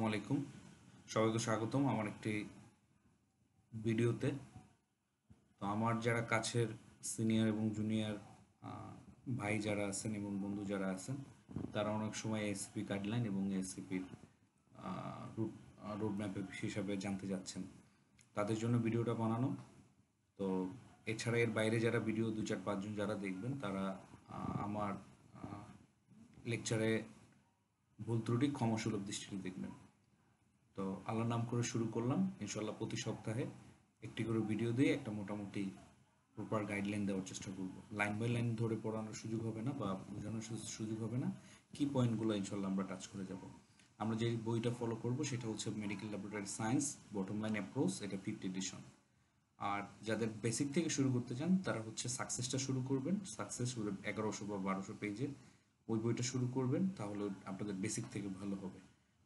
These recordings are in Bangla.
আলাইকুম, সবাইকে স্বাগতম আমার একটি ভিডিওতে। তো আমার যারা কাছের সিনিয়র এবং জুনিয়র ভাই যারা আছেন এবং বন্ধু যারা আছেন, তারা অনেক সময় এসসিপি গাইডলাইন এবং এসসিপির রুট রোড ম্যাপের হিসাবে জানতে যাচ্ছেন, তাদের জন্য ভিডিওটা বানানো। তো এছাড়া এর বাইরে যারা ভিডিও 2-4-5 জন যারা দেখবেন, তারা আমার লেকচারে ভুল ত্রুটি ক্ষমাসুলভ দৃষ্টিতে দেখবেন। তো আল্লাহর নাম করে শুরু করলাম। ইনশাল্লাহ প্রতি সপ্তাহে একটি করে ভিডিও দিয়ে একটা মোটামুটি প্রপার গাইডলাইন দেওয়ার চেষ্টা করব। লাইন বাই লাইন ধরে পড়ানোর সুযোগ হবে না বা বোঝানোর সুযোগ হবে না, কি পয়েন্টগুলো ইনশাল্লাহ আমরা টাচ করে যাব। আমরা যে বইটা ফলো করব সেটা হচ্ছে medical laboratory science bottom line approach, এটা 5th এডিশন। আর যাদের বেসিক থেকে শুরু করতে চান তারা হচ্ছে সাকসেসটা শুরু করবেন। সাকসেস 1100 বা 1200 পেজের ওই বইটা শুরু করবেন, তাহলে আপনাদের বেসিক থেকে ভালো হবে।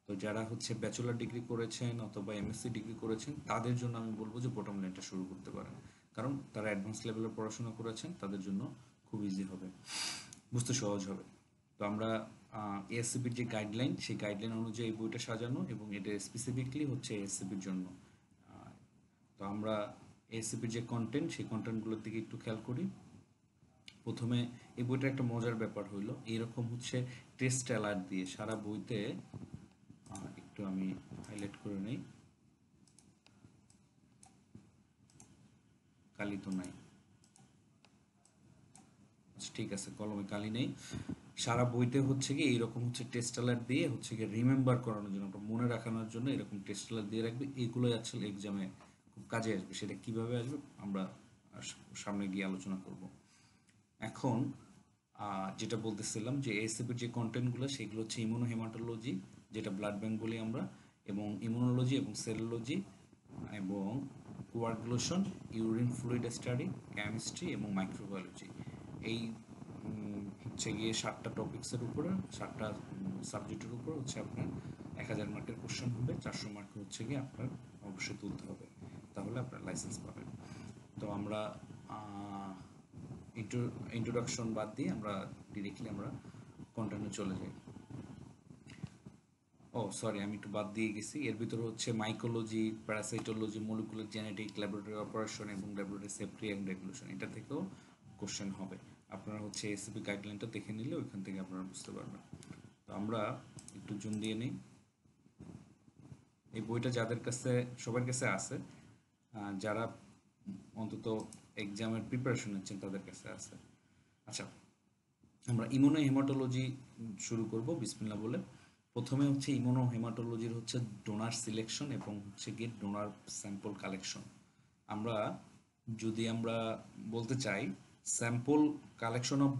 তো যারা হচ্ছে ব্যাচেলর ডিগ্রি করেছেন অথবা এমএসসি ডিগ্রি করেছেন, তাদের জন্য আমি বলবো যে বটম লাইনটা শুরু করতে পারেন, কারণ তারা অ্যাডভান্স লেভেলের পড়াশোনা করেছেন, তাদের জন্য খুব ইজি হবে, বুঝতে সহজ হবে। তো আমরা এএসসিপির যে গাইডলাইন, সেই গাইডলাইন অনুযায়ী এই বইটা সাজানো এবং এটা স্পেসিফিকলি হচ্ছে এএসসিপির জন্য। তো আমরা এএসসিপির যে কন্টেন্ট, সেই কন্টেন্টগুলোর দিকে একটু খেয়াল করি। প্রথমে এই বইটার একটা মজার ব্যাপার হইলো, এইরকম হচ্ছে টেস্ট অ্যালার্ট দিয়ে সারা বইতে, একটু আমি হাইলাইট করে নেই, কালি তো নাই, আচ্ছা ঠিক আছে, কলমে কালি নেই। সারা বইতে হচ্ছে কি এইরকম হচ্ছে টেস্ট অ্যালার্ট দিয়ে হচ্ছে কি রিমেম্বার করানোর জন্য, মনে রাখানোর জন্য এরকম টেস্ট অ্যালার্ট দিয়ে রাখবে। এইগুলোই আসলে এক্সামে খুব কাজে আসবে। সেটা কিভাবে আসবে আমরা সামনে গিয়ে আলোচনা করব। এখন যেটা বলতেছিলাম যে এসিপির যে কন্টেন্টগুলো, সেগুলো হচ্ছে ইমিউনোহেমাটোলজি, যেটা ব্লাড ব্যাংক বলি আমরা, এবং ইমিউনোলজি এবং সেলুলজি এবং coagulation, urine fluid study, chemistry এবং মাইক্রোবায়োলজি। এই হচ্ছে গিয়ে 7টা টপিক্সের উপরে, 7টা সাবজেক্টের উপর হচ্ছে আপনার 1000 মার্কের কোশ্চেন হবে। 400 মার্কের হচ্ছে গিয়ে আপনার অবশ্যই তুলতে হবে, তাহলে আপনার লাইসেন্স পাবেন। তো আমরা ইন্ট্রোডাকশন বাদ দিয়ে আমরা ডিরেক্টলি আমরা কন্টেন্টে চলে যাই। ও সরি, আমি একটু বাদ দিয়ে গেছি। এর ভিতরে হচ্ছে mycology, parasitology, molecular genetic, laboratory operation এবং ল্যাবরেটরি সেফটি অ্যান্ড রেগুলেশন, এটা থেকেও কোশ্চেন হবে। আপনারা হচ্ছে এসিপি গাইডলাইনটা দেখে নিলে ওইখান থেকে আপনারা বুঝতে পারবেন। তো আমরা একটু জুম দিয়ে নিই। এই বইটা যাদের কাছে, সবার কাছে আছে, যারা অন্তত এক্সামের প্রিপারেশন নিচ্ছেন তাদের কাছে আছে। আচ্ছা, আমরা ইমিউনোহেমাটোলজি শুরু করব বিসমিল্লাহ বলে। প্রথমে হচ্ছে ইমিউনোহেমাটোলজির হচ্ছে ডোনার সিলেকশন এবং হচ্ছে গিয়ে ডোনার স্যাম্পল কালেকশন। আমরা যদি আমরা বলতে চাই sample collection of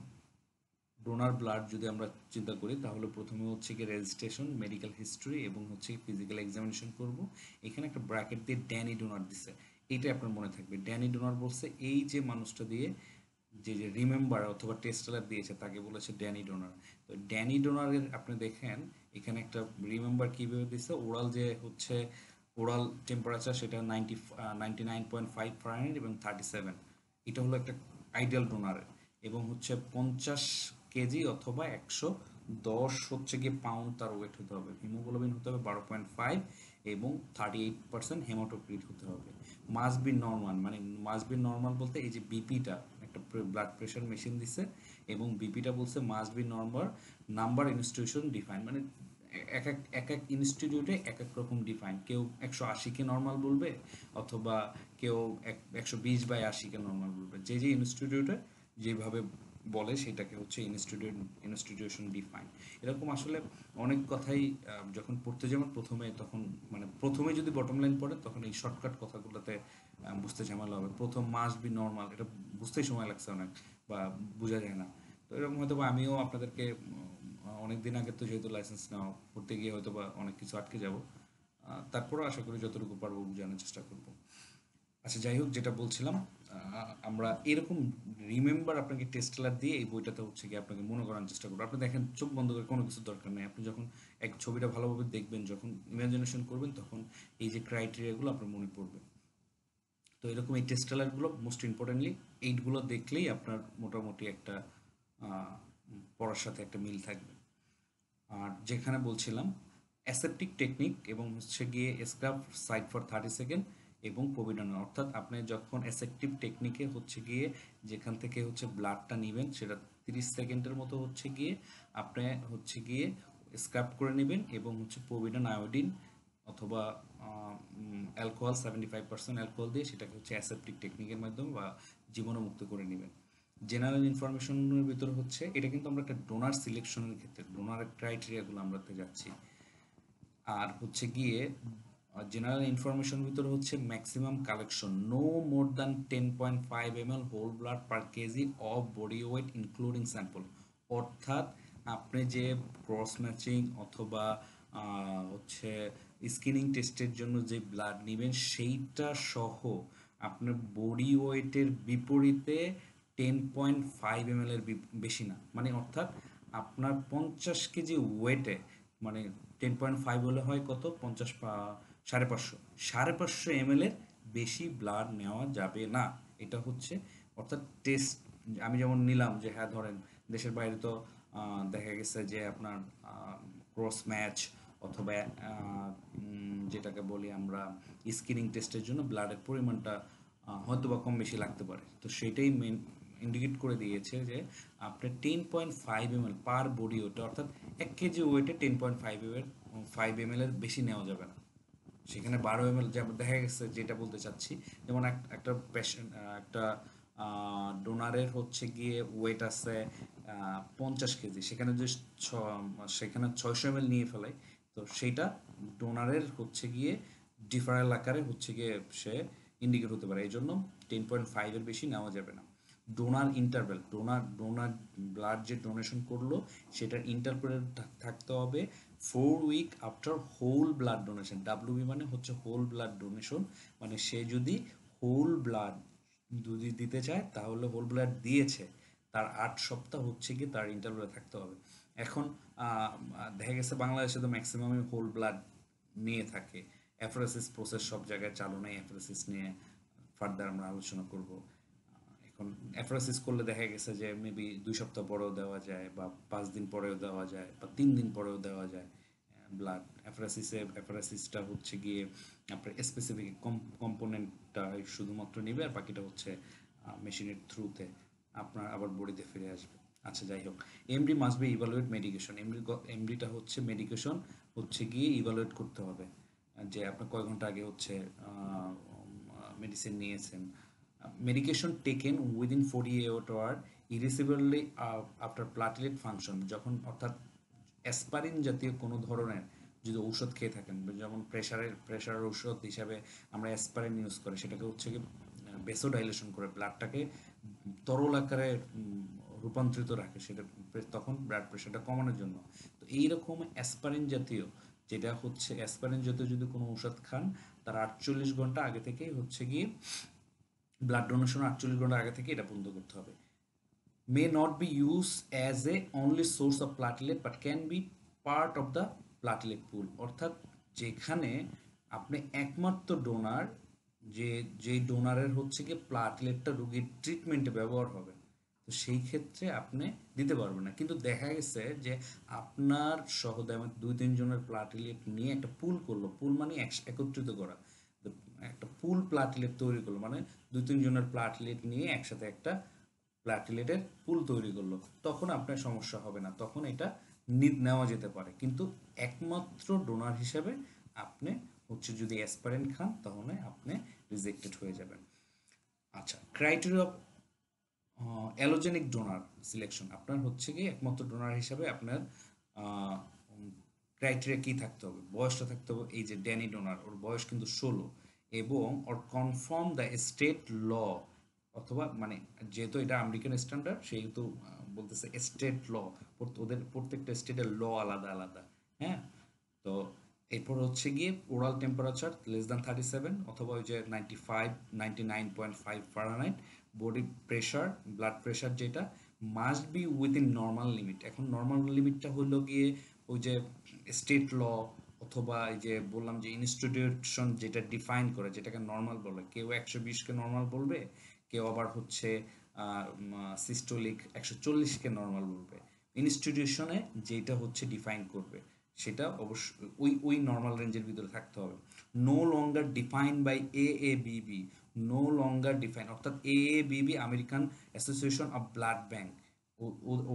donor blood যদি আমরা চিন্তা করি, তাহলে প্রথমে হচ্ছে কি রেজিস্ট্রেশন, মেডিকেল হিস্ট্রি এবং হচ্ছে ফিজিক্যাল এক্সামিনেশন করব। এখানে একটা ব্র্যাকেট দিয়ে ড্যানি ডোনার দিছে, এইটাই আপনার মনে থাকবে। ড্যানি ডোনার বলছে এই যে মানুষটা দিয়ে যে যে রিমেম্বার অথবা টেস্টালার দিয়েছে তাকে বলেছে ড্যানি ডোনার। তো ড্যানি ডোনারের আপনি দেখেন এখানে একটা রিমেম্বার কীভাবে দিচ্ছে, ওরাল যে হচ্ছে ওরাল টেম্পারেচার সেটা 99.5 ফারেনহাইট এবং 37, এটা হলো একটা আইডিয়াল ডোনারের। এবং হচ্ছে 50 কেজি অথবা 110 হচ্ছে গিয়ে পাউন্ড তার ওয়েট হতে হবে। হিমোগ্লোবিন হতে হবে 12.5 এবং 38% হেমাটোক্রিট হতে হবে। মাস্ট বি নর্মাল, মানে মাস্ট বি নর্মাল বলতে এই যে বিপিটা, একটা ব্লাড প্রেশার মেশিন দিছে এবং বিপিটা বলছে must be normal, number institution define, মানে এক এক ইনস্টিটিউটে এক এক রকম ডিফাইন। কেউ 180-কে নর্মাল বলবে, অথবা কেউ 120/80-কে নর্মাল বলবে। যে যে ইনস্টিটিউটে যেভাবে বলে সেটাকে হচ্ছে ইনস্টিটিউশন ডিফাইন। এরকম আসলে অনেক কথাই যখন পড়তে যাবেন প্রথমে, তখন মানে প্রথমে যদি বটম লাইন পড়ে তখন এই শর্টকাট কথাগুলোতে বুঝতে ঝামেলা হবে। প্রথম মাস্ট বি নর্মাল, এটা বুঝতেই সময় লাগছে অনেক, বা বোঝা যায় না। তো এরকম হয়তো বা আমিও আপনাদেরকে অনেক দিন আগে তো যেহেতু লাইসেন্স নেওয়া, করতে গিয়ে হয়তো বা অনেক কিছু আটকে যাব, তারপরেও আশা করি যতটুকু পারবো জানার চেষ্টা করব। আচ্ছা যাই হোক, যেটা বলছিলাম, আমরা এরকম রিমেম্বার আপনাকে টেস্টলার দিয়ে এই বইটাতে হচ্ছে কি আপনাকে মনে করার চেষ্টা করবো। আপনি দেখেন চোখ বন্ধ করে কোনো কিছু দরকার নেই, আপনি যখন এক ছবিটা ভালোভাবে দেখবেন, যখন ইমাজিনেশন করবেন, তখন এই যে ক্রাইটেরিয়াগুলো আপনার মনে পড়বে। তো এরকম এই টেস্টলারগুলো মোস্ট ইম্পর্টেন্টলি এইটগুলো দেখলেই আপনার মোটামুটি একটা পড়ার সাথে একটা মিল থাকবে। আর যেখানে বলছিলাম অ্যাসেপটিক টেকনিক এবং হচ্ছে গিয়ে স্ক্রাব সাইড ফর 30 সেকেন্ড এবং পোভিডন, অর্থাৎ আপনি যখন অ্যাসেপটিভ টেকনিকে হচ্ছে গিয়ে যেখান থেকে হচ্ছে ব্লাডটা নেবেন সেটা 30 সেকেন্ডের মতো হচ্ছে গিয়ে আপনি হচ্ছে গিয়ে স্ক্রাব করে নেবেন এবং হচ্ছে পোভিডন আয়োডিন অথবা অ্যালকোহল 75% অ্যালকোহল দিয়ে সেটাকে হচ্ছে অ্যাসেপটিক টেকনিকের মাধ্যমে বা জীবাণুমুক্ত করে নেবেন। জেনারেল ইনফরমেশনের ভিতরে হচ্ছে এটা কিন্তু আমরা একটা ডোনার সিলেকশনের ক্ষেত্রে ডোনারের ক্রাইটেরিয়াগুলো আমরা যাচ্ছি। আর হচ্ছে গিয়ে জেনারেল ইনফরমেশন ভিতরে হচ্ছে maximum collection no more than 10.5 ml whole blood per KG of body weight including sample, অর্থাৎ আপনি যে ক্রস ম্যাচিং অথবা হচ্ছে স্ক্রিনিং টেস্টের জন্য যে ব্লাড নেবেন সেইটা সহ আপনার বডি ওয়েটের বিপরীতে 10.5 ml এর বেশি না, মানে অর্থাৎ আপনার 50 কেজি ওয়েটে মানে 10.5 হলে হয় কত 550 এর বেশি ব্লাড নেওয়া যাবে না। এটা হচ্ছে অর্থাৎ টেস্ট আমি যেমন নিলাম যে হ্যাঁ ধরেন দেশের বাইরে তো দেখা গেছে যে আপনার ক্রস ম্যাচ অথবা যেটাকে বলি আমরা স্ক্রিনিং টেস্টের জন্য ব্লাডের পরিমাণটা হয়তো বা কম বেশি লাগতে পারে, তো সেটাই মেন ইন্ডিকেট করে দিয়েছে যে আপনার 10.5 ml পার বডি ওয়েট, অর্থাৎ 1 কেজি ওয়েটে 10.5 ml এর বেশি নেওয়া যাবে না। সেখানে 12 ml যেমন দেখা গেছে, যেটা বলতে চাচ্ছি যেমন একটা পেশেন্ট একটা ডোনারের হচ্ছে গিয়ে ওয়েট আছে 50 কেজি, সেখানে যে সেখানে 600 ml নিয়ে ফেলায়, তো সেইটা ডোনারের হচ্ছে গিয়ে ডিফারেল আকারে হচ্ছে গিয়ে সে ইন্ডিকেট হতে পারে, এই জন্য 10.5 বেশি নেওয়া যাবে না। ডোনার ইন্টারভ্যাল ডোনার ব্লাড যে ডোনেশন করলো সেটার ইন্টারভ্যাল থাকতে হবে 4 week after whole blood donation. WB মানে হচ্ছে হোল ব্লাড ডোনেশন, মানে সে যদি হোল ব্লাড যদি দিতে চায় তাহলে হোল ব্লাড দিয়েছে তার 8 সপ্তাহ হচ্ছে কি তার ইন্টারভ্যালে থাকতে হবে। এখন দেখা গেছে বাংলাদেশে তো ম্যাক্সিমামই হোল ব্লাড নিয়ে থাকে। অ্যাফোরেসিস প্রসেস সব জায়গায় চালু নেই, অ্যাফোরেসিস নিয়ে ফার্দার আমরা আলোচনা করব। এখন অ্যাফোরেসিস করলে দেখা গেছে যে মেবি 2 সপ্তাহ পরেও দেওয়া যায় বা 5 দিন পরেও দেওয়া যায় বা 3 দিন পরেও দেওয়া যায় ব্লাড। অ্যাফোরেসিসটা হচ্ছে গিয়ে আপনার স্পেসিফিক কম্পোনেন্টটা শুধুমাত্র নেবে আর বাকিটা হচ্ছে মেশিনের থ্রুতে আপনার আবার বডিতে ফিরে আসবে। আচ্ছা যাই হোক, MD must be evaluate medication. এমডিটা হচ্ছে মেডিকেশন হচ্ছে গিয়ে ইভালুয়েট করতে হবে যে আপনার কয় ঘন্টা আগে হচ্ছে মেডিসিন নিয়েছেন। Medication taken within 48 hour irreversibly after platelet function, যখন অর্থাৎ অ্যাসপারিন জাতীয় কোনো ধরনের যদি ঔষধ খেয়ে থাকেন, যেমন প্রেশারের ঔষধ হিসাবে আমরা অ্যাসপারিন ইউজ করি, সেটাকে হচ্ছে কি ভেসোডাইলেশন করে ব্লাডটাকে তরল আকারে রূপান্তরিত রাখে, সেটা তখন ব্লাড প্রেশারটা কমানোর জন্য। তো এইরকম অ্যাসপারিন জাতীয় যেটা হচ্ছে অ্যাসপারিন জাতীয় যদি কোনো ঔষধ খান তার 48 ঘন্টা আগে থেকেই হচ্ছে গিয়ে ব্লাড ডোনেশন 48 ঘন্টা আগে থেকে এটা বন্ধ করতে হবে। may not be used as a only source of platelet but can be part of the platelet pool, অর্থাৎ যেখানে আপনি একমাত্র ডোনার যে যেই ডোনারের হচ্ছে গিয়ে প্লাটলেটটা রোগীর ট্রিটমেন্টে ব্যবহার হবে, তো সেই ক্ষেত্রে আপনি দিতে পারবেন না। কিন্তু দেখা গেছে যে আপনার সহদমে 2-3 জনের প্লাটলেট নিয়ে একটা পুল করলো, পুল মানে একত্রিত করা, তো একটা পুল প্লাটলেট তৈরি করলো মানে 2-3 জনের প্লাটলেট নিয়ে একসাথে একটা প্লাটিলেটের পুল তৈরি করলো, তখন আপনার সমস্যা হবে না, তখন এটা নেওয়া যেতে পারে। কিন্তু একমাত্র ডোনার হিসেবে আপনি হচ্ছে যদি অ্যাসপারেন্ট খান তাহলে আপনি রিজেক্টেড হয়ে যাবেন। আচ্ছা, criteria of allogeneic donor selection, আপনার হচ্ছে কি একমাত্র ডোনার হিসাবে আপনার ক্রাইটেরিয়া কী থাকতে হবে, বয়সটা থাকতে হবে। এই যে ড্যানি ডোনার, ওর বয়স কিন্তু 16 এবং ওর কনফার্ম দ্য স্টেট ল, অথবা মানে যেহেতু এটা আমেরিকান স্ট্যান্ডার্ড সেহেতু বলতেছে স্টেট ল, ওদের প্রত্যেকটা স্টেটের ল আলাদা আলাদা। হ্যাঁ, তো এরপর হচ্ছে গিয়ে ওরাল টেম্পারেচার <37 অথবা ওই যে 99.5 Fahrenheit, body pressure blood pressure যেটা must be within normal limit. এখন নর্মাল লিমিটটা হলো গিয়ে ওই যে স্টেট ল অথবা এই যে বললাম যে ইনস্টিটিউশন যেটা ডিফাইন করে যেটাকে নর্মাল বলে, কেউ 120কে নর্মাল বলবে, কেউ আবার হচ্ছে সিস্টোলিক 140কে নর্মাল বলবে। ইনস্টিটিউশনে যেটা হচ্ছে ডিফাইন করবে সেটা অবশ্যই ওই নর্মাল রেঞ্জের ভিতরে থাকতে হবে। No longer define by AABB, no longer define, অর্থাৎ AABB American Association of blood bank,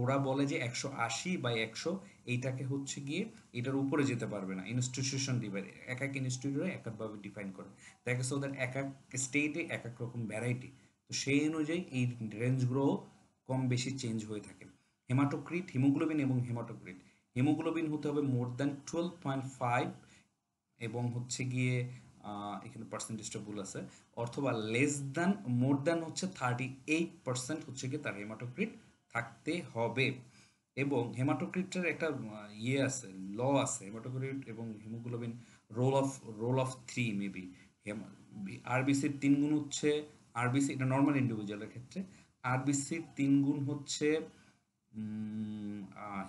ওরা বলে যে 180/100 এইটাকে হচ্ছে গিয়ে এটার উপরে যেতে পারবে না। ইনস্টিটিউশন ডিভাইড, এক এক ইনস্টিটিউটে এক একভাবে ডিফাইন করে, দেখা গেছে ওদের এক এক স্টেটে এক এক রকম ভ্যারাইটি, তো সেই অনুযায়ী এই রেঞ্জগুলো কম বেশি চেঞ্জ হয়ে থাকে। হেমাটোক্রিট, হিমোগ্লোবিন এবং হেমাটোক্রিট, হিমোগ্লোবিন হতে হবে মোর দ্যান 12.5 এবং হচ্ছে গিয়ে এখানে পার্সেন্টেজটা ভুল আছে, অথবা লেস দ্যান মোর দ্যান হচ্ছে 38% হচ্ছে গিয়ে তার হেমাটোক্রিট থাকতে হবে। এবং হেমাটোক্রিটের একটা ইয়ে আছে, ল আছে, হেমাটোক্রিট এবং হিমোগ্লোবিন রোল অফ 3 মেবি। আরবিসির 3 গুণ হচ্ছে, আরবিসি এটা নর্মাল ইন্ডিভিজুয়ালের ক্ষেত্রে, আরবিসির 3 গুণ হচ্ছে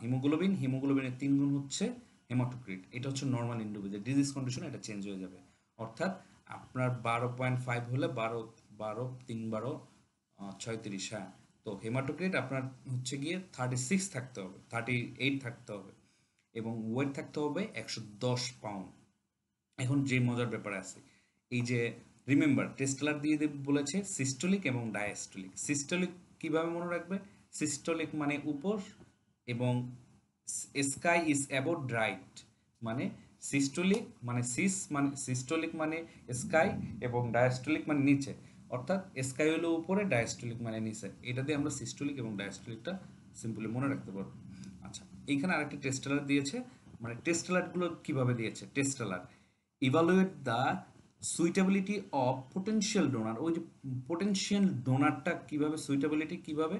হিমোগ্লোবিন, হিমোগ্লোবিনের 3 গুণ হচ্ছে হেমাটোক্রিট। এটা হচ্ছে নর্মাল ইন্ডিভিজুয়াল, ডিজিজ কন্ডিশন এটা চেঞ্জ হয়ে যাবে। অর্থাৎ আপনার 12.5 হলে 12, 3, 12, 36, হ্যাঁ। তো হেমাটোক্রিট আপনার হচ্ছে গিয়ে 36 থাকতে হবে, 38 থাকতে হবে, এবং ওয়েট থাকতে হবে 110 পাউন্ড। এখন যে মজার ব্যাপার আছে, এই যে রিমেম্বার টেস্টলার দিয়ে বলেছে সিস্টোলিক এবং ডায়াস্টোলিক। সিস্টোলিক কিভাবে মনে রাখবে? সিস্টোলিক মানে উপর, এবং স্কাই ইজ অ্যাবাউট রাইট, মানে সিস্টোলিক মানে মানে সিস্টোলিক মানে স্কাই, এবং ডায়াস্টোলিক মানে নিচে, অর্থাৎ স্কাই হলো উপরে, ডায়াস্টোলিক মানে নিচে। এটা দিয়ে আমরা সিস্টোলিক এবং ডায়াস্টোলিকটা সিম্পলি মনে রাখতে পারবো। আচ্ছা, এইখানে আরেকটা টেস্টেলার দিয়েছে, মানে টেস্টেলারগুলো কিভাবে দিয়েছে? Tester evaluate the suitability of potential donor, ওই যে পোটেনশিয়াল ডোনারটা কিভাবে, সুইটেবিলিটি কিভাবে,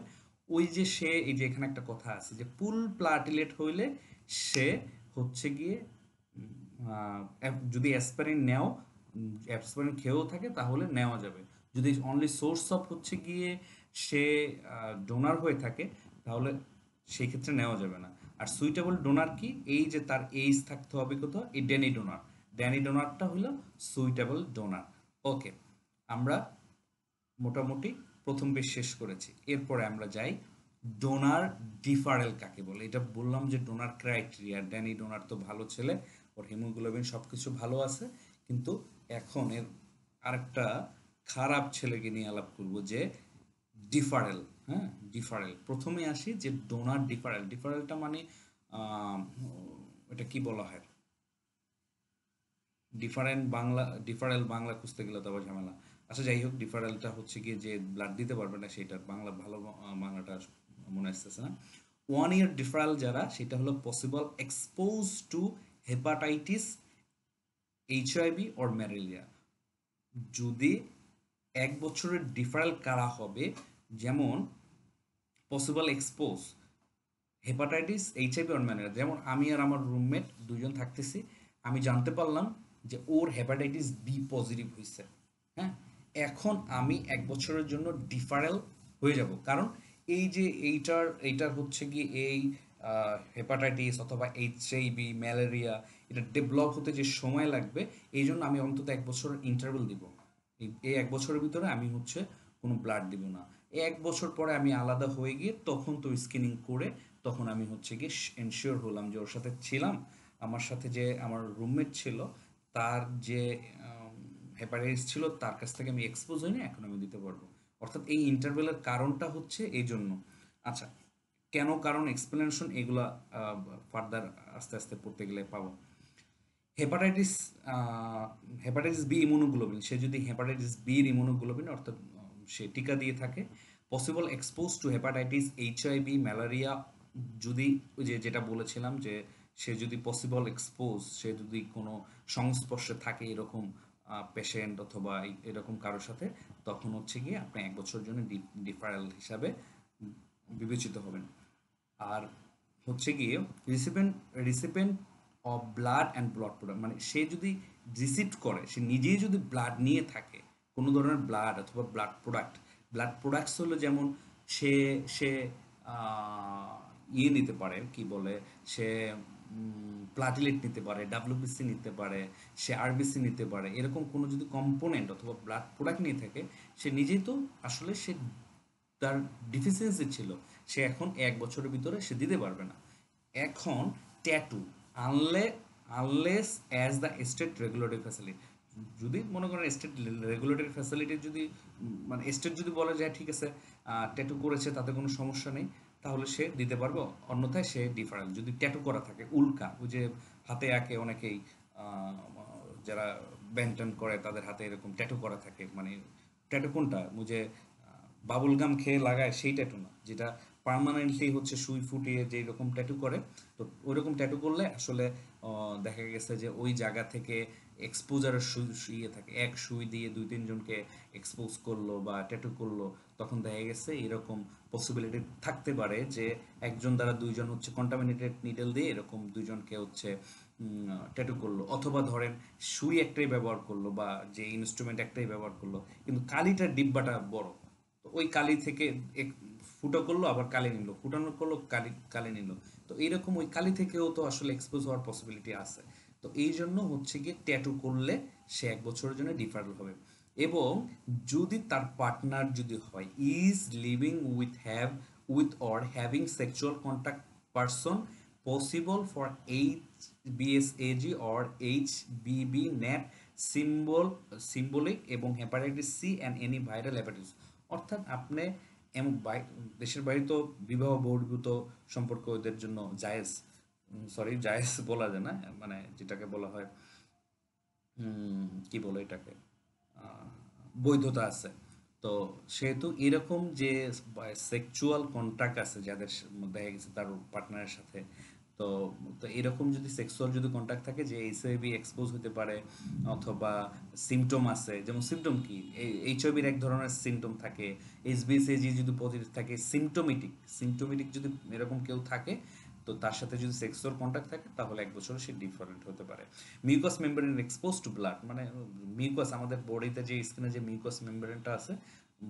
ওই যে সে, এই যে এখানে একটা কথা আছে যে পুল প্লাটিলেট হইলে সে হচ্ছে গিয়ে যদি অ্যাসপারিন নেও, অ্যাসপারিন খেয়েও থাকে তাহলে নেওয়া যাবে। যদি অনলি সোর্স অফ হচ্ছে গিয়ে সে ডোনার হয়ে থাকে তাহলে সেই ক্ষেত্রে নেওয়া যাবে না। আর সুইটেবল ডোনার কি? এই যে তার এইজ থাকতে হবে কত, এই ড্যানি ডোনার, ড্যানি ডোনারটা হলো সুইটেবল ডোনার। ওকে, আমরা মোটামুটি প্রথম পেজ শেষ করেছি। এরপরে আমরা যাই ডোনার ডিফারেল কাকে বলে। এটা বললাম যে ডোনার ক্রাইটেরিয়া, ড্যানি ডোনার তো ভালো ছেলে, ওর হিমোগ্লোবিন সব কিছু ভালো আছে, কিন্তু এখন এর আরেকটা খারাপ ছেলেকে নিয়ে আলাপ করব, যে ডিফারেল। হ্যাঁ, ডিফারেল। প্রথমে আসি যে ডোনার ডিফারেল, ডিফারেলটা মানে আহ, এটা কি বলা হয়, ডিফারেল বাংলা খুঁজতে গেলে তো আবার ঝামেলা। আচ্ছা যাই হোক, ডিফারেলটা হচ্ছে গিয়ে যে ব্লাড দিতে পারবে না, সেটা বাংলা ভালো বাংলাটা মনে আসতেছে না। 1 ইয়ার ডিফারেল যারা, সেটা হলো possible expose to hepatitis, HIV or malaria. যদি 1 বছরের ডিফারেল কারা হবে, যেমন possible expose hepatitis, HIV or malaria. যেমন আমি আর আমার রুমমেট দুজন থাকতেছি, আমি জানতে পারলাম যে ওর হেপাটাইটিস B পজিটিভ হয়েছে। হ্যাঁ, এখন আমি 1 বছরের জন্য ডিফারেল হয়ে যাব, কারণ এই যে এইটার হচ্ছে কি এই হেপাটাইটিস অথবা HIV ম্যালেরিয়া, এটা ডেভেলপ হতে যে সময় লাগবে, এই জন্য আমি অন্তত 1 বছরের ইন্টারভেল দিব। এই 1 বছরের ভিতরে আমি হচ্ছে কোনো ব্লাড দিব না। এই 1 বছর পরে আমি আলাদা হয়ে গিয়ে তখন তো স্ক্রিনিং করে তখন আমি হচ্ছে গিয়ে এনশিওর হলাম যে ওর সাথে ছিলাম, আমার সাথে যে আমার রুমমেট ছিল তার যে হেপাটাইটিস ছিল তার কাছ থেকে আমি এক্সপোজ হইনি, এখন আমি দিতে পারবো। অর্থাৎ এই ইন্টারভেলের কারণটা হচ্ছে এই জন্য। আচ্ছা, কেন, কারণ, এক্সপ্লেনেশন এগুলা ফার্দার আস্তে আস্তে পড়তে গেলে পাবো। হেপাটাইটিস হেপাটাইটিস বি ইমিউনোগ্লোবিন, সে যদি হেপাটাইটিস বির ইমিউনোগ্লোবিন অর্থাৎ সে টিকা দিয়ে থাকে। Possible expose to hepatitis HIV malaria, যদি ওই যে যেটা বলেছিলাম যে সে যদি পসিবল এক্সপোজ, সে যদি কোনো সংস্পর্শে থাকে এরকম পেশেন্ট অথবা এরকম কারোর সাথে, তখন হচ্ছে গিয়ে আপনি 1 বছরের জন্য ডিফারেল হিসাবে বিবেচিত হবেন। আর হচ্ছে গিয়ে recipient recipient of blood and blood product, মানে সে যদি রিসিপ্ট করে, সে নিজেই যদি ব্লাড নিয়ে থাকে, কোনো ধরনের ব্লাড অথবা ব্লাড প্রোডাক্টস হলো যেমন সে সে ইয়ে নিতে পারে, কি বলে, সে প্লাটিলেট নিতে পারে, WBC নিতে পারে, সে RBC নিতে পারে, এরকম কোনো যদি কম্পোনেন্ট অথবা ব্লাড প্রোডাক্ট নিয়ে থাকে, সে নিজেই তো আসলে সে তার ডিফিসিয়েন্সি ছিল, সে এখন 1 বছরের ভিতরে সে দিতে পারবে না। এখন ট্যাটু, আনলে unless as the state regulatory facility, যদি মনে করেন স্টেট রেগুলেটরি ফ্যাসিলিটি যদি মানে স্টেট যদি বলে যে হ্যাঁ, ঠিক আছে ট্যাটু করেছে তাতে কোনো সমস্যা নেই, তাহলে সে দিতে পারবো, অন্যথায় সে ডিফারেল। যদি ট্যাটু করা থাকে উল্কা, ওই যে হাতে আঁকে অনেকেই আহ, যারা ব্যান্টন করে তাদের হাতে এরকম ট্যাটু করা থাকে, মানে ট্যাটু কোনটা, ওই যে বাবুল গাম খেয়ে লাগায় সেই ট্যাটু না, যেটা পার্মানেন্টলি হচ্ছে সুই ফুটিয়ে যেই রকম ট্যাটু করে। তো ওই রকম ট্যাটু করলে আসলে দেখা গেছে যে ওই জায়গা থেকে এক্সপোজারের ইয়ে থাকে, এক সুই দিয়ে দুই তিনজনকে এক্সপোজ করলো বা ট্যাটু করলো, তখন দেখা গেছে এরকম পসিবিলিটি থাকতে পারে যে একজন দ্বারা দুইজন হচ্ছে কন্টামিনেটেড নিডল দিয়ে এরকম দুইজনকে হচ্ছে ট্যাটু করলো, অথবা ধরেন সুই একটাই ব্যবহার করলো বা যে ইনস্ট্রুমেন্ট একটাই ব্যবহার করলো, কিন্তু কালিটার ডিব্বাটা বড়, তো ওই কালি থেকে এক ফুটো করলো আবার কালি নিল, ফুটানো করলো কালি কালি নিল, তো এইরকম ওই কালি থেকেও তো আসলে এক্সপোজ হওয়ার পসিবিলিটি আছে। তো এই জন্য হচ্ছে গিয়ে ট্যাটু করলে সে 1 বছরের জন্য ডিফারেল হবে। এবং যদি তার পার্টনার যদি হয় is living with or having sexual contact person possible for এইচবিএসএজি অর এইচবিবি নেট সিম্বলিক এবং hepatitis C and any viral hepatitis. অর্থাৎ আপনি এমন দেশের বাইরে তো বিবাহ বহির্ভূত সম্পর্ক ওদের জন্য জায়েজ, সরি জায়েজ বলা যায় না, মানে যেটাকে বলা হয় কি বলে এটাকে, আহ, বৈধতা আছে। তো সেহেতু এরকম যে সেক্সুয়াল কন্ট্যাক্ট আছে যাদের দেখা গেছে তার পার্টনারের সাথে, তো তো এরকম যদি সেক্সুয়াল যদি কন্ট্যাক্ট থাকে যে এইচআইভি এক্সপোজ হতে পারে, অথবা সিমটম আছে, যেমন সিমটম কি, এইচআইভির এক ধরনের সিমটম থাকে, এইচবিএসএজি যদি পজিটিভ থাকে, সিমটোমেটিক যদি এরকম কেউ থাকে, তো তার সাথে যদি সেক্সুয়াল কন্ট্যাক্ট থাকে তাহলে 1 বছরে সে ডিফারেন্ট হতে পারে। Mucus membrane expose to blood, মানে মিউকাস আমাদের বডিতে যে স্কিনে যে মিউকাস মেমব্রেনটা আছে,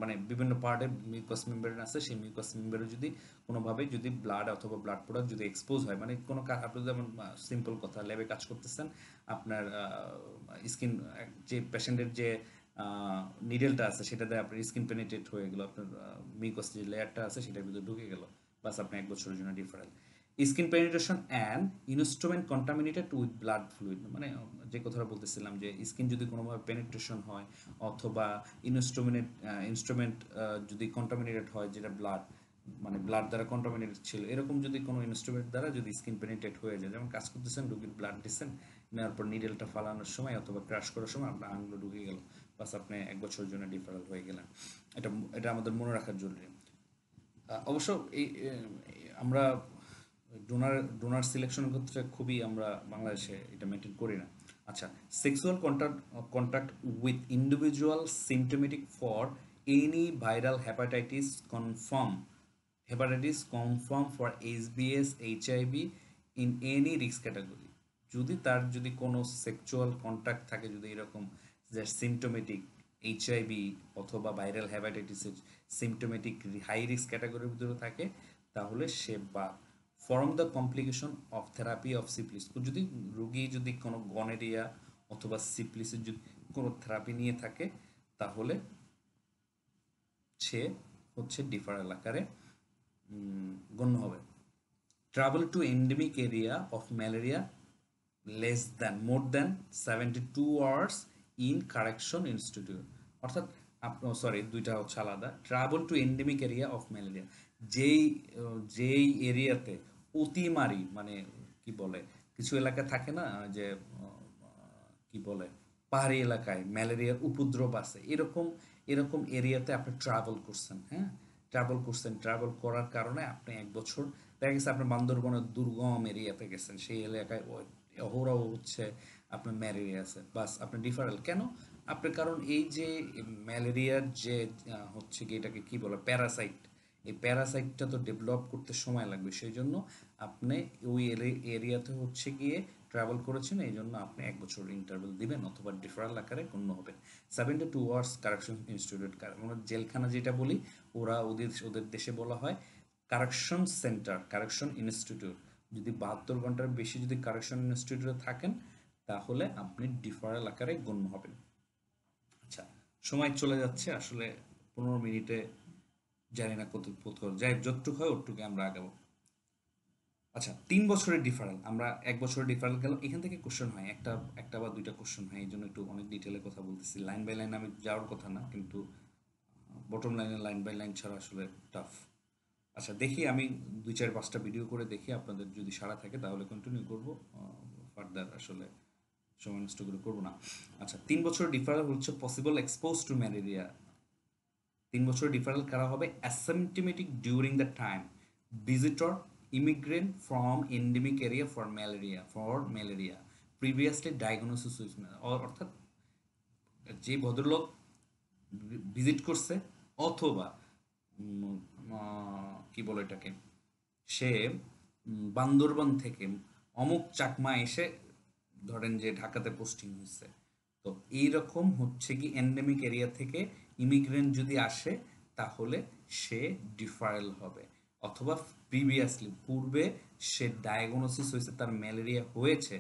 মানে বিভিন্ন পার্টে মিউকাস মেমব্রেন আছে, সেই মিউকাস মেমব্রেনে যদি কোনোভাবে যদি ব্লাড অথবা ব্লাড প্রোডাক্ট যদি এক্সপোজ হয়, মানে কোনো আপনি যেমন সিম্পল কথা, ল্যাবে কাজ করতেছেন, আপনার স্কিন যে পেশেন্টের যে নিডেলটা আছে সেটাতে আপনার স্কিন পেনিট্রেট হয়ে গেল, আপনার মিউকাস যে লেয়ারটা আছে সেটার ভিতরে ঢুকে গেল, বাস আপনি 1 বছরের জন্য deferral. Skin penetration and instrument contaminated with blood fluid, মানে যে কথাটা বলতেছিলাম যে স্কিন যদি কোনোভাবে পেনিট্রেশন হয়, অথবা ইনস্ট্রুমেন্ট যদি কন্টামিনেটেড হয়, যেটা ব্লাড, মানে ব্লাড দ্বারা কন্টামিনেটেড ছিল, এরকম যদি কোনো ইনস্ট্রুমেন্ট দ্বারা যদি স্কিন পেনিট্রেট হয়ে যায়, যেমন কাজ করতেছেন রুগীর ব্লাড দিচ্ছেন, নেওয়ার পর নিডেলটা ফালানোর সময় অথবা ক্রাশ করার সময় আপনার আঙুলে ঢুকে গেল, বাস আপনি 1 বছরের জন্য ডিফারেল হয়ে গেলেন। এটা এটা আমাদের মনে রাখার জরুরি। অবশ্য এই আমরা ডোনার সিলেকশনের ক্ষেত্রে খুবই আমরা বাংলাদেশে এটা মেনটেন করি না। আচ্ছা, sexual contact with individual symptomatic for any viral hepatitis confirm for HBS HIV in any risk category. যদি তার যদি কোনো সেক্সুয়াল কন্ট্যাক্ট থাকে, যদি এরকম যে সিমটোমেটিক এইচআইভি অথবা ভাইরাল হ্যাপাটাইটিসের সিমটোমেটিক হাই রিস্ক ক্যাটাগরির ভিতরে থাকে, তাহলে সে বা form the complication of therapy of syphilis, যদি রোগী যদি কোনো গনেরিয়া অথবা সিপলিসের যদি কোনো থেরাপি নিয়ে থাকে, তাহলে সে হচ্ছে ডিফারেল আকারে গণ্য হবে। Travel to endemic area of malaria more than 72 hours in correction institute. অর্থাৎ সরি, দুইটা হচ্ছে আলাদা। Travel to endemic area of malaria, যেই যেই এরিয়াতে অতিমারি, মানে কি বলে, কিছু এলাকা থাকে না যে কি বলে, পাহাড়ি এলাকায় ম্যালেরিয়ার উপদ্রব আছে, এরকম এরকম এরিয়াতে আপনি ট্রাভেল করছেন, হ্যাঁ, ট্রাভেল করার কারণে আপনি 1 বছর, দেখা গেছে আপনি বান্দরবনের দুর্গম এরিয়াতে গেছেন, সেই এলাকায় অহরহ হচ্ছে আপনার ম্যালেরিয়া আছে, বাস আপনি ডিফারেল কেন? আপনার কারণ এই যে ম্যালেরিয়ার যে হচ্ছে কি, এটাকে কি বলে, প্যারাসাইট, এই প্যারাসাইটটা তো ডেভেলপ করতে সময় লাগবে, সেই জন্য আপনি ওই এরিয়াতে হচ্ছে গিয়ে ট্রাভেল করেছেন, এই জন্য আপনি 1 বছর ইন্টারভেল দিবেন অথবা ডিফারেল আকারে গণ্য হবে। 72 আওয়ার্স কারেকশন ইনস্টিটিউট, আমরা জেলখানা যেটা বলি, ওরা ওদের ওদের দেশে বলা হয় কারেকশন সেন্টার, কারেকশন ইনস্টিটিউট। যদি 72 ঘন্টার বেশি যদি কারেকশন ইনস্টিটিউটে থাকেন, তাহলে আপনি ডিফারেল আকারে গণ্য হবেন। আচ্ছা, সময় চলে যাচ্ছে আসলে, 15 মিনিটে জানি না কত যাই, যতটুকু হয় ওটুকু আমরা আগাবো। আচ্ছা, 3 বছরের ডিফারেল, আমরা 1 বছরের ডিফারেল গেল, এখান থেকে কোশ্চেন হয় একটা, একটা বা দুইটা কোশ্চেন হয়, এই জন্য একটু অনেক ডিটেলে কথা বলতেছি, লাইন বাই লাইন আমি যাওয়ার কথা না, কিন্তু বটম লাইনে লাইন বাই লাইন ছাড়া আসলে টাফ। আচ্ছা দেখি, আমি 2 4 5টা ভিডিও করে দেখি, আপনাদের যদি সাড়া থাকে তাহলে কন্টিনিউ করবো, ফার্দার আসলে সময় নষ্ট করে করবো না। আচ্ছা, 3 বছরের ডিফারেল হচ্ছে পসিবল এক্সপোজ টু ম্যালেরিয়া। 3 বছরের ডিফারেল করা হবে asymptomatic during the time visitor immigrant from endemic area for malaria previously diagnosis with, অর্থাৎ যে ভদ্রলোক ভিজিট করছে, অথবা উম, কি বলে এটাকে, সে বান্দরবান থেকে অমুক চাকমা এসে ধরেন যে ঢাকাতে পোস্টিং হয়েছে, তো এইরকম হচ্ছে কি এন্ডেমিক এরিয়া থেকে ইমিগ্রেন্ট যদি আসে তাহলে সে ডিফারেল হবে, অথবা প্রিভিয়াসলি পূর্বে সে ডায়াগনোসিস হয়েছে তার ম্যালেরিয়া হয়েছে,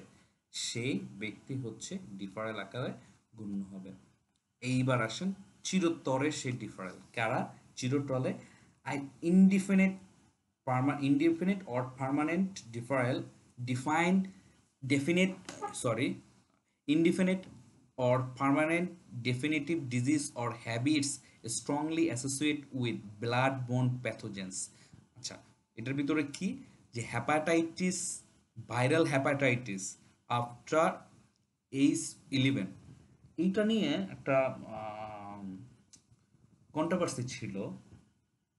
সেই ব্যক্তি হচ্ছে ডিফারেল আকারে গণ্য হবে। এইবার আসেন চিরতরে সেই ডিফারেল কারা, চিরতরে I indefinite indefinite or permanent deferral defined definite sorry indefinite or permanent definitive disease or habits strongly associated with blood-borne pathogens। আচ্ছা, এটার ভিতরে কি, যে hepatitis, viral hepatitis after H11, এইটা নিয়ে একটা কন্ট্রোভার্সি ছিল,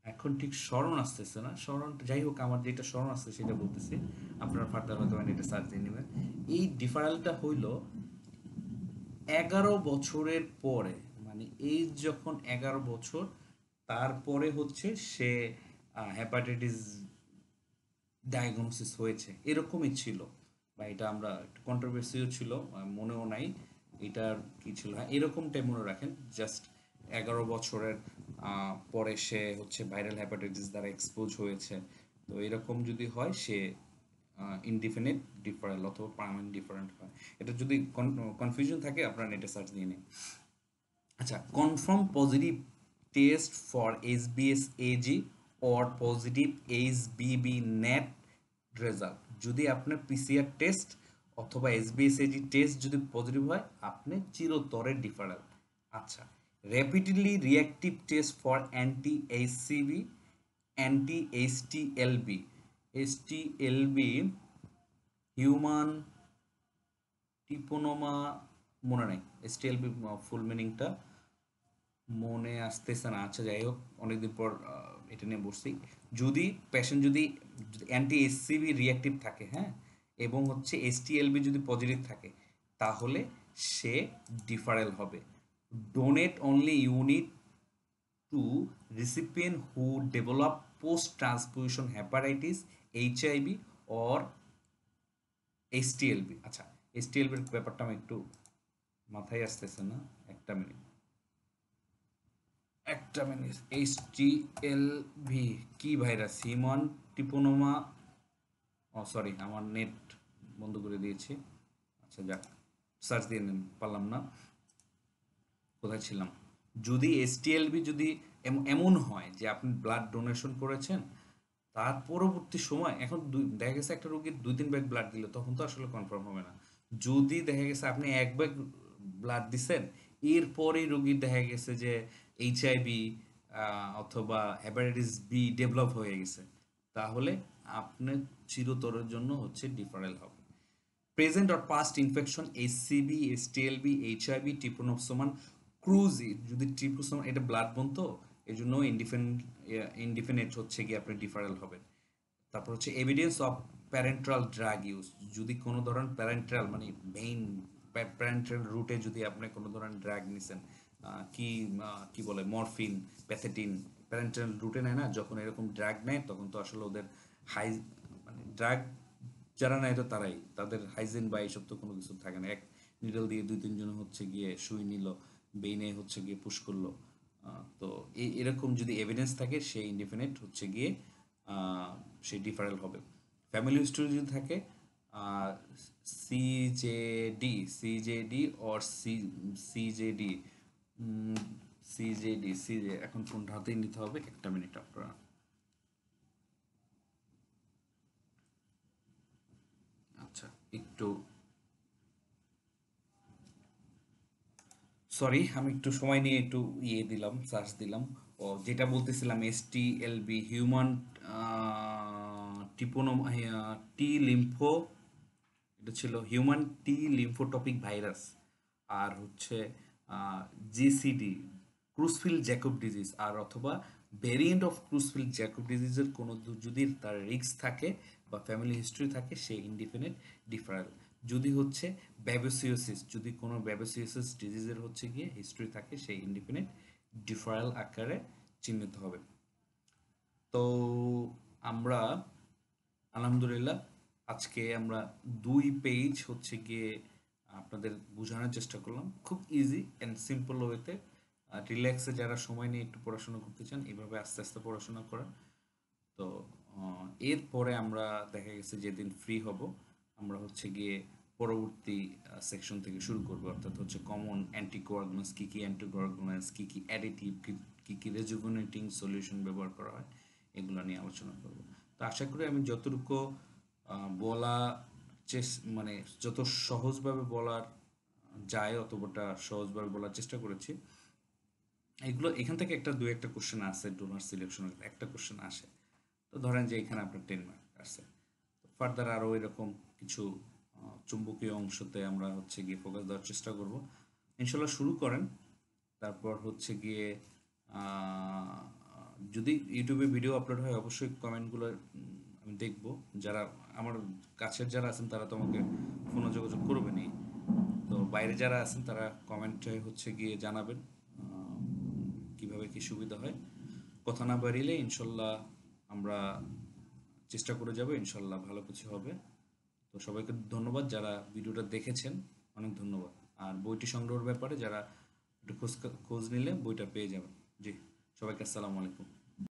এখন ঠিক স্মরণ আসতেছে না, স্মরণ যাই হোক, আমার যেটা স্মরণ আসছে সেটা বলতেছি, আপনারা ফার্দার হয়তো এটা সার্চ দিয়ে নেবেন। এই ডিফারেলটা হইল 11 বছরের পরে, মানে এই যখন 11 বছর, তারপরে হচ্ছে সে হ্যাপাটাইটিস ডায়াগনোসিস হয়েছে, এরকমই ছিল, বা এটা আমরা একটু কন্ট্রোভার্সিও ছিল, মনেও নাই এটার কি ছিল, হ্যাঁ এরকমটাই মনে রাখেন, জাস্ট 11 বছরের পরে সে হচ্ছে ভাইরাল হ্যাপাটাইটিস দ্বারা এক্সপোজ হয়েছে, তো এরকম যদি হয় সে ইনডিফিনিট ডিফারেল অথবা পার্মানেন্ট ডিফারেন্ট হয়। এটা যদি কনফিউশন থাকে আপনারা নেটে সার্চ দিয়ে নিন। আচ্ছা, কনফার্ম পজিটিভ টেস্ট ফর এসবিএস এজি or positive HBV NAT result, যদি আপনার পিসিআর টেস্ট অথবা এসবিএস এজি টেস্ট যদি পজিটিভ হয়, আপনি চিরতরে ডিফারেল। আচ্ছা, rapidly reactive test for anti HCV, anti HTLV human treponema, মনে নাই এসটিএলবি ফুল মিনিংটা মনে আসতেছে না। আচ্ছা যাই হোক, অনেকদিন পর এটা নিয়ে বসছি। যদি পেশেন্ট যদি অ্যান্টি এসসিবি রিয়াক্টিভ থাকে, হ্যাঁ, এবং হচ্ছে এসটিএলবি যদি পজিটিভ থাকে, তাহলে সে ডিফারেল হবে। Donate only unit to recipient who develop post transfusion hepatitis, HIV or HTLV. আচ্ছা, এইচটিএলবির ব্যাপারটা আমি একটু মাথায় আসতেছে না, একটা মিনিট, একটা মিনিট। এইচটিএলভি কি ভাইরাস, হিউম্যান টিপোনোমা, ও সরি আমার নেট বন্ধ করে দিয়েছি। আচ্ছা যাক, সার্চ দিয়ে পারলাম না, কোথায় ছিলাম। যদি এসটিএলভি যদি এমন হয় যে আপনি ব্লাড ডোনেশন করেছেন, তার পরবর্তী সময়, এখন দেখা গেছে একটা রোগীর 2 3 ব্যাগ ব্লাড দিলে তখন তো আসলে কনফার্ম হবে না। যদি দেখা গেছে আপনি 1 ব্যাগ ব্লাড দিছেন, এরপরেই রোগীর দেখা গেছে যে এইচআইভি অথবা হেপাটাইটিস বি ডেভেলপ হয়ে গেছে, তাহলে আপনি চিরতরের জন্য হচ্ছে ডিফারেল হবে। Present or past infection HCV, HTLV, HIV, trypanosoma cruzi, যদি ট্রিপোসোমান এটা ব্লাড বোন, তো এই জন্য ইনডিফিনিট হচ্ছে গিয়ে আপনি ডিফারেল হবেন। তারপর হচ্ছে evidence of parental drug use, যদি কোনো ধরনের প্যারেন্টাল মানে মেইন প্যারেন্টাল রুটে যদি আপনি কোনো ধরনের ড্রাগ নিছেন, কি কি বলে মরফিন, প্যাথেটিন, প্যারেন্টাল রুটে নেয় না, যখন এরকম ড্রাগ নেয় তখন তো আসলে ওদের হাই, মানে ড্রাগ যারা নেয় তো তারাই, তাদের হাইজিন বা এইসব তো কোনো কিছু থাকে না, এক নিডল দিয়ে 2 3 জন হচ্ছে গিয়ে সুই নিল, বেইনে হচ্ছে গিয়ে পুশ করলো, তো এরকম যদি এভিডেন্স থাকে সেই ইনডিফিনিট হচ্ছে গিয়ে সে ডিফারেল হবে। ফ্যামিলি হিস্টোরি যদি থাকে, সিজেডি অর সিজেডি, সিজে, এখন ফোনটা হাতেই নিতে হবে, একটা মিনিট আপনারা। একটু সরি, আমি একটু সময় নিয়ে একটু দিলাম, সার্চ দিলাম। ও যেটা বলতেছিলাম, STLV, হিউম্যান টিপোনো টি লিম্ফো, এটা ছিল হিউম্যান টি লিম্ফোটপিক ভাইরাস। আর হচ্ছে GCD, ক্রুসফিল জ্যাকব ডিজিজ, আর অথবা ভেরিয়েন্ট অফ ক্রুসফিল জ্যাকব ডিজিজের কোনো যদি তার রিস্ক থাকে বা ফ্যামিলি হিস্ট্রি থাকে, সে ইনডিফিনিট ডিফারেল। যদি হচ্ছে ব্যাবেসিওসিস, যদি কোনো ব্যাবেসিওসিস ডিজিজের হচ্ছে গিয়ে হিস্ট্রি থাকে, সেই ইনডিফিনিট ডিফারেল আকারে চিহ্নিত হবে। তো আমরা আলহামদুলিল্লাহ আজকে আমরা 2 পেজ হচ্ছে গিয়ে আপনাদের বোঝানোর চেষ্টা করলাম, খুব ইজি অ্যান্ড সিম্পল ওয়েতে। রিল্যাক্সে যারা সময় নিয়ে একটু পড়াশোনা করতে চান, এইভাবে আস্তে আস্তে পড়াশোনা করা। তো এরপরে আমরা দেখা গেছে যেদিন ফ্রি হব, আমরা হচ্ছে গিয়ে পরবর্তী সেকশন থেকে শুরু করবো, অর্থাৎ হচ্ছে কমন অ্যান্টিকোয়াগুলেন্স, কী কী অ্যান্টিকোয়াগুলেন্স, কী কী অ্যাডিটিভ, কী কী রেজুভেনেটিং সলিউশন ব্যবহার করা হয়, এগুলো নিয়ে আলোচনা করব। তো আশা করি আমি যতটুকু বলা মানে যত সহজভাবে বলার যায় অতটা সহজভাবে বলার চেষ্টা করেছি। এগুলো এখান থেকে একটা কোশ্চেন আসে, ডোনার সিলেকশনের একটা কোশ্চেন আসে। তো ধরেন যে এখানে আপনার 10 মার্ক আসছে, ফার্দার আরও এরকম কিছু চুম্বকীয় অংশতে আমরা হচ্ছে গিয়ে ফোকাস দেওয়ার চেষ্টা করব। ইনশাল্লাহ শুরু করেন। তারপর হচ্ছে গিয়ে আহ, যদি ইউটিউবে ভিডিও আপলোড হয়, অবশ্যই কমেন্টগুলো আমি দেখব। যারা আমার কাছের যারা আছেন তারা তো আমাকে ফোনে যোগাযোগ করবেনই। তো বাইরে যারা আছেন তারা কমেন্টে হচ্ছে গিয়ে জানাবেন কিভাবে কি সুবিধা হয়। কথা না বাড়িলে ইনশাল্লাহ আমরা চেষ্টা করে যাব, ইনশাল্লাহ ভালো কিছু হবে। তো সবাইকে ধন্যবাদ যারা ভিডিওটা দেখেছেন, অনেক ধন্যবাদ। আর বইটি সংগ্রহের ব্যাপারে যারা একটু খোঁজ নিলে বইটা পেয়ে যাবেন। জি, সবাইকে আসসালামু আলাইকুম।